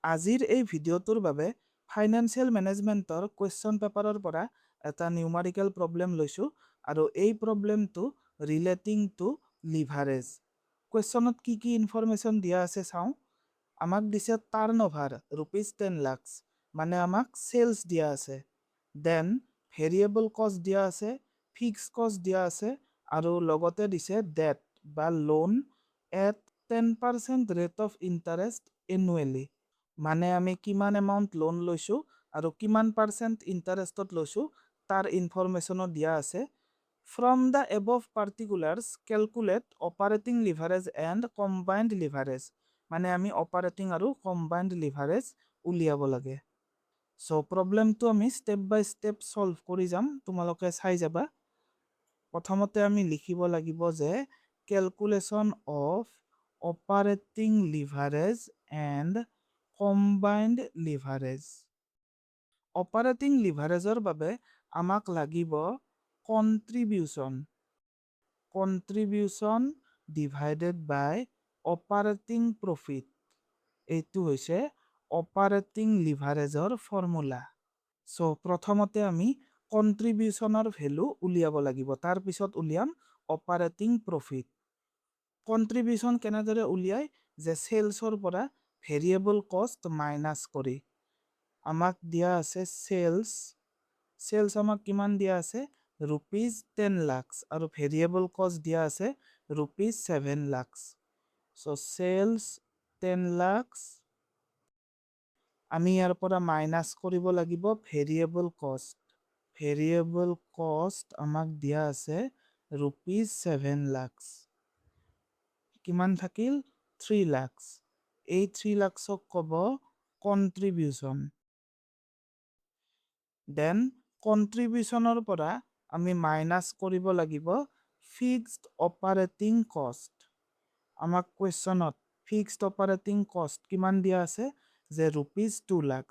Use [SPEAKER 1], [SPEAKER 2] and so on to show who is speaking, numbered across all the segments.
[SPEAKER 1] আজিৰ এই ভিডিঅ'টোৰ বাবে ফাইনেন্সিয়েল মেনেজমেন্টৰ কুৱেশ্যন পেপাৰৰ পৰা এটা নিউমাৰিকেল প্ৰব্লেম লৈছোঁ আৰু এই প্ৰব্লেমটো ৰিলেটিং টু লিভাৰেজ। কুৱেশ্যনত কি ইনফৰমেশ্যন দিয়া আছে চাওঁ। আমাক দিছে টাৰ্ণঅভাৰ ₹10 লাখ, মানে আমাক চেলছ দিয়া আছে। দেন ভেৰিয়েবল কষ্ট দিয়া আছে, ফিক্স কষ্ট দিয়া আছে আৰু লগতে দিছে ডেট বা loan at 10% rate of interest annually. মানে আমি কিমান এমাউণ্ট লোন লৈছোঁ আৰু কিমান পাৰ্চেণ্ট ইণ্টাৰেষ্টত লৈছোঁ তাৰ ইনফৰমেশ্যনো দিয়া আছে। From the above particulars calculate operating leverage and combined leverage. মানে আমি অপাৰেটিং আৰু কম্বাইণ্ড লিভাৰেজ উলিয়াব লাগে। চ' প্ৰব্লেমটো আমি ষ্টেপ বাই ষ্টেপ ছল্ভ কৰি যাম, তোমালোকে চাই যাবা। প্ৰথমতে আমি লিখিব লাগিব যে calculation of operating leverage and combined leverage. Operating লিভাৰেজৰ বাবে আমাক লাগিব contribution divided by operating profit. এইটো হৈছে অপাৰেটিং লিভাৰেজৰ ফৰ্মুলা। চ' প্ৰথমতে আমি কন্ট্ৰিবিউচনৰ ভেলু উলিয়াব লাগিব, তাৰপিছত উলিয়াম অপাৰেটিং প্ৰফিট। কন্ট্ৰিবিউচন কেনেদৰে উলিয়াই, যে চেলছৰ পৰা ভেৰিয়েবল কষ্ট মাইনাছ কৰি। আমাক দিয়া আছে চেলছ আমাক কিমান দিয়া আছে ₹10 লাখ আৰু ভেৰিয়েবল কষ্ট দিয়া আছে ₹7 লাখ। চ' চেলছ 10 লাখ, আমি ইয়াৰ পৰা মাইনাছ কৰিব লাগিব ভেৰিয়েবল কষ্ট। ভেৰিয়েবল কষ্ট আমাক দিয়া আছে ₹7 লাখ। কিমান থাকিল 3 লাখ। এই 3 লাখক ক'ব কন্ট্ৰিবিউচন। দেন কন্ট্ৰিবিউচনৰ পৰা আমি মাইনাছ কৰিব লাগিব ফিক্সড অপাৰেটিং কষ্ট। আমাক কুৱেশ্যনত ফিক্সড অপাৰেটিং কষ্ট কিমান দিয়া আছে, যে ₹2 লাখ।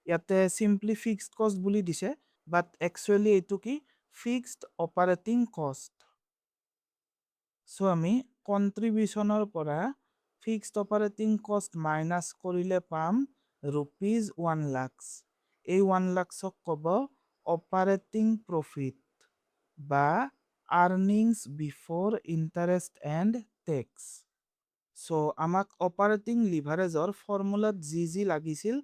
[SPEAKER 1] ইয়াতে চিম্পলি ফিক্সড কষ্ট বুলি দিছে, বাট একচুৱেলি এইটো কি ফিক্সড অপাৰেটিং কষ্ট। চ' আমি কন্ট্ৰিবিউচনৰ পৰা ফিক্সড অপাৰেটিং কষ্ট মাইনাছ কৰিলে পাম ₹1 লাখ। এই 1 লাখক ক'ব অপাৰেটিং প্ৰফিট বা earnings before interest and tax. So' আমাক অপাৰেটিং লিভাৰেজৰ ফৰ্মুলাত যি লাগিছিল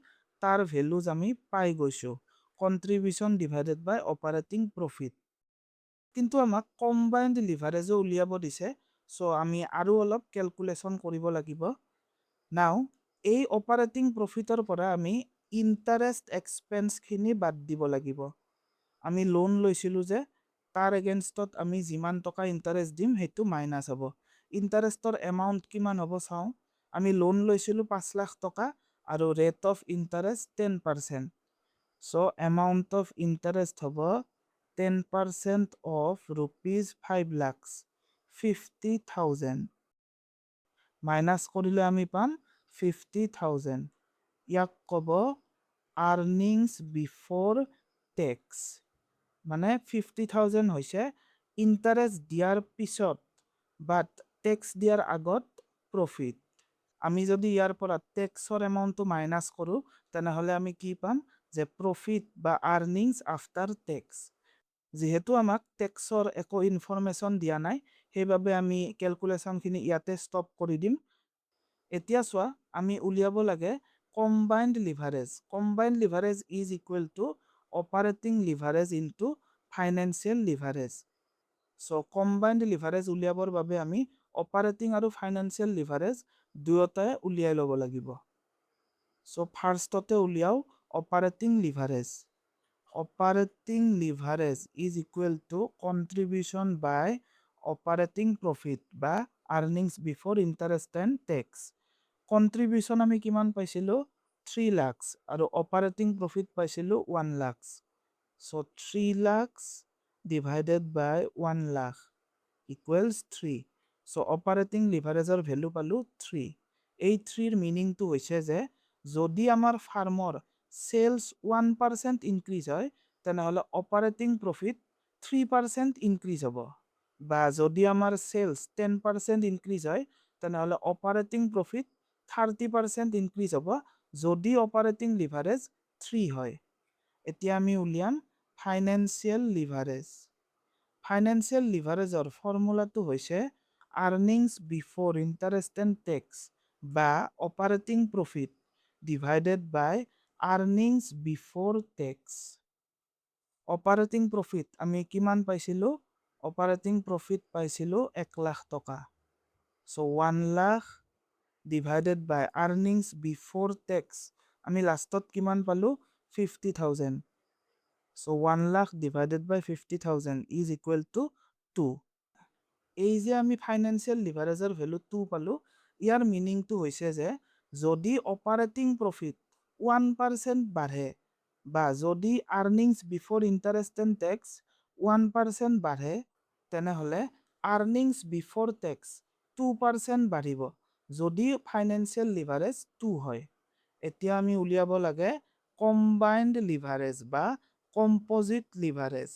[SPEAKER 1] তাৰ ভেলুজ আমি পাই গৈছোঁ, contribution divided by operating profit. কিন্তু আমাক কম্বাইণ্ড লিভাৰেজো উলিয়াব দিছে, চ' আমি আৰু অলপ কেলকুলেশ্যন কৰিব লাগিব। নাও এই অপাৰেটিং প্ৰফিটৰ পৰা আমি ইণ্টাৰেষ্ট এক্সপেন্সখিনি বাদ দিব লাগিব। আমি লোন লৈছিলোঁ যে তাৰ এগেইনষ্টত আমি যিমান টকা ইণ্টাৰেষ্ট দিম সেইটো মাইনাছ হ'ব। ইণ্টাৰেষ্টৰ এমাউণ্ট কিমান হ'ব চাওঁ। আমি লোন লৈছিলোঁ 5 লাখ টকা আৰু rate of interest 10%। So' amount of interest হ'ব 10% of ₹5 lakhs 50,000 মাইনাছ কৰিলে আমি পাম 50,000। ইয়াক ক'ব আৰ্নিংছ বিফৰ টেক্স। মানে 50,000 হৈছে ইণ্টাৰেষ্ট দিয়াৰ পিছত বাট টেক্স দিয়াৰ আগত প্ৰফিট। আমি যদি ইয়াৰ পৰা টেক্সৰ এমাউণ্টটো মাইনাছ কৰোঁ তেনেহ'লে আমি কি পাম, যে প্ৰফিট বা আৰ্নিংছ আফটাৰ টেক্স। যিহেতু আমাক টেক্সৰ একো ইনফৰমেশ্যন দিয়া নাই, সেইবাবে আমি কেলকুলেশ্যনখিনি ইয়াতে ষ্টপ কৰি দিম। এতিয়া চোৱা, আমি উলিয়াব লাগে combined leverage. Combined leverage is equal two operating leverage into financial leverage. So' combined leverage উলিয়াবৰ বাবে আমি অপাৰেটিং আৰু ফাইনেন্সিয়েল লিভাৰেজ দুয়োটাই উলিয়াই ল'ব লাগিব। চ' ফাৰ্ষ্টতে উলিয়াও operating leverage. Operating leverage is equal to contribution by operating profit বা earnings before interest and tax. Contribution আমি কিমান পাইছিলোঁ 3 লাখ আৰু অপাৰেটিং প্ৰফিট পাইছিলোঁ 1 লাখ। চ' 3 লাখ ডিভাইডেড বাই 1 লাখ ইকুৱেলছ 3। চ' অপাৰেটিং লিভাৰেজৰ ভেলু পালোঁ 3। এই 3ৰ মিনিংটো হৈছে যে যদি আমাৰ ফাৰ্মৰ চেলছ 1% ইনক্ৰিজ হয় তেনেহ'লে অপাৰেটিং প্ৰফিট 3% ইনক্ৰিজ হ'ব, বা যদি আমাৰ চেলছ 10% ইনক্ৰিজ হয় তেনেহ'লে অপাৰেটিং প্ৰফিট 30% ইনক্ৰিজ হ'ব যদি অপাৰেটিং লিভাৰেজ 3 হয়। এতিয়া আমি উলিয়াম ফাইনেন্সিয়েল লিভাৰেজ। ফাইনেন্সিয়েল লিভাৰেজৰ ফৰ্মুলাটো হৈছে earnings before interest and tax বা operating profit divided by earnings before tax. Operating profit আমি কিমান পাইছিলোঁ? অপাৰেটিং প্ৰফিট পাইছিলোঁ 1 লাখ টকা। So' 1 lakh divided by earnings before tax আমি লাষ্টত কিমান পালোঁ? 50,000. So' 1 lakh divided by 50,000 is equal to 2. এই যে আমি ফাইনেন্সিয়েল লিভাৰেজৰ ভেলু 2 পালোঁ, ইয়াৰ মিনিংটো হৈছে যে যদি অপাৰেটিং প্ৰফিট 1% বাঢ়ে বা যদি earnings before interest and tax 1% বাঢ়ে, তেনেহ'লে আৰ্নিংছ বিফৰ টেক্স 2% বাঢ়িব যদি ফাইনেন্সিয়েল লিভাৰেজ 2 হয়। এতিয়া আমি উলিয়াব লাগে কম্বাইন্ড লিভাৰেজ বা composite leverage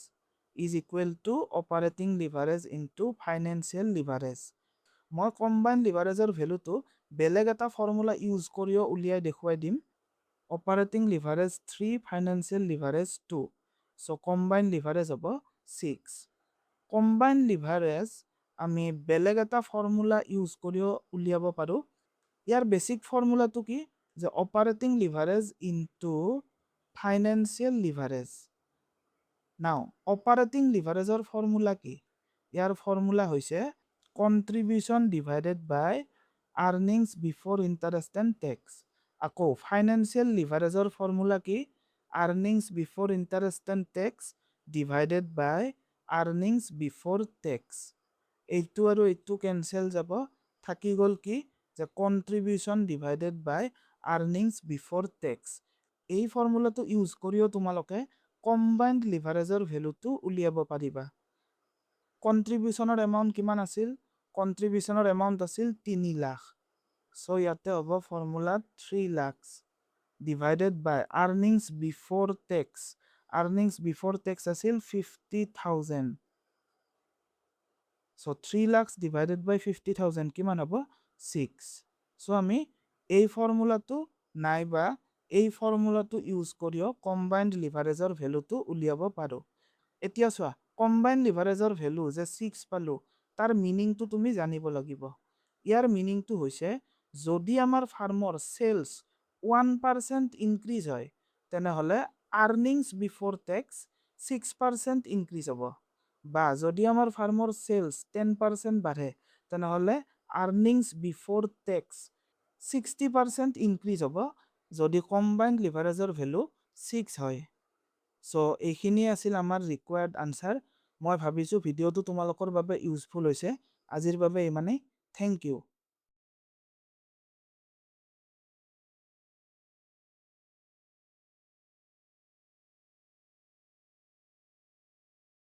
[SPEAKER 1] is equal two operating leverage into financial leverage. মই কম্বাইন্ড লিভাৰেজৰ ভেলুটো বেলেগ এটা ফৰ্মুলা ইউজ কৰিও উলিয়াই দেখুৱাই দিম। Operating leverage 3, financial leverage 2. চ' কম্বাইন্ড লিভাৰেজ হ'ব 6. কম্বাইন্ড লিভাৰেজ আমি বেলেগ এটা ফৰ্মুলা ইউজ কৰিও উলিয়াব পাৰোঁ। ইয়াৰ বেছিক ফৰ্মুলাটো কি? যে operating leverage into financial leverage. Now operating লিভাৰেজৰ ফৰ্মুলা কি? ইয়াৰ ফৰ্মুলা হৈছে contribution divided by earnings before interest and tax. আকৌ ফাইনেন্সিয়েল লিভাৰেজৰ ফৰ্মুলা কি? Earnings before interest and tax divided by earnings before tax. এইটো আৰু এইটো কেনচেল যাব, থাকি গ'ল কি? যে contribution divided by earnings before tax. এই ফৰ্মুলাটো ইউজ কৰিও তোমালোকে কম্বাইন্ড লিভাৰেজৰ ভেলুটো উলিয়াব পাৰিবা। কন্ট্ৰিবিউশ্যনৰ এমাউণ্ট কিমান আছিল? কন্ট্ৰিবিউশ্যনৰ এমাউণ্ট আছিল 3 লাখ। চ' ইয়াতে হ'ব ফৰ্মুলাত 3 lakh divided by earnings before tax. Earnings before tax আছিল 50,000। চ' 3 লাখ ডিভাইডেড বাই 50,000 কিমান হ'ব? 6. চ' আমি এই ফৰ্মুলাটো নাইবা এই ফৰ্মুলাটো ইউজ কৰিও কম্বাইন্ড লিভাৰেজৰ ভেলুটো উলিয়াব পাৰোঁ। এতিয়া চোৱা, কম্বাইন্ড লিভাৰেজৰ ভেলু যে 6 পালোঁ, তাৰ মিনিংটো তুমি জানিব লাগিব। ইয়াৰ মিনিংটো হৈছে যদি আমাৰ ফাৰ্মৰ চেলছ 1% ইনক্ৰিজ হয়, তেনেহ'লে আৰ্নিংছ বিফৰ টেক্স 6% ইনক্ৰিজ হ'ব। বা যদি আমাৰ ফাৰ্মৰ চেলছ 10% বাঢ়ে, তেনেহ'লে আৰ্নিংছ বিফৰ টেক্স 60% ইনক্ৰিজ হ'ব যদি কম্বাইন্ড লিভাৰেজৰ ভেলু 6 হয়। চ' এইখিনিয়ে আছিল আমাৰ ৰিকুৱাৰ্ড আনচাৰ। মই ভাবিছোঁ ভিডিঅ'টো তোমালোকৰ বাবে ইউজফুল হৈছে। আজিৰ বাবে ইমানেই। Thank U.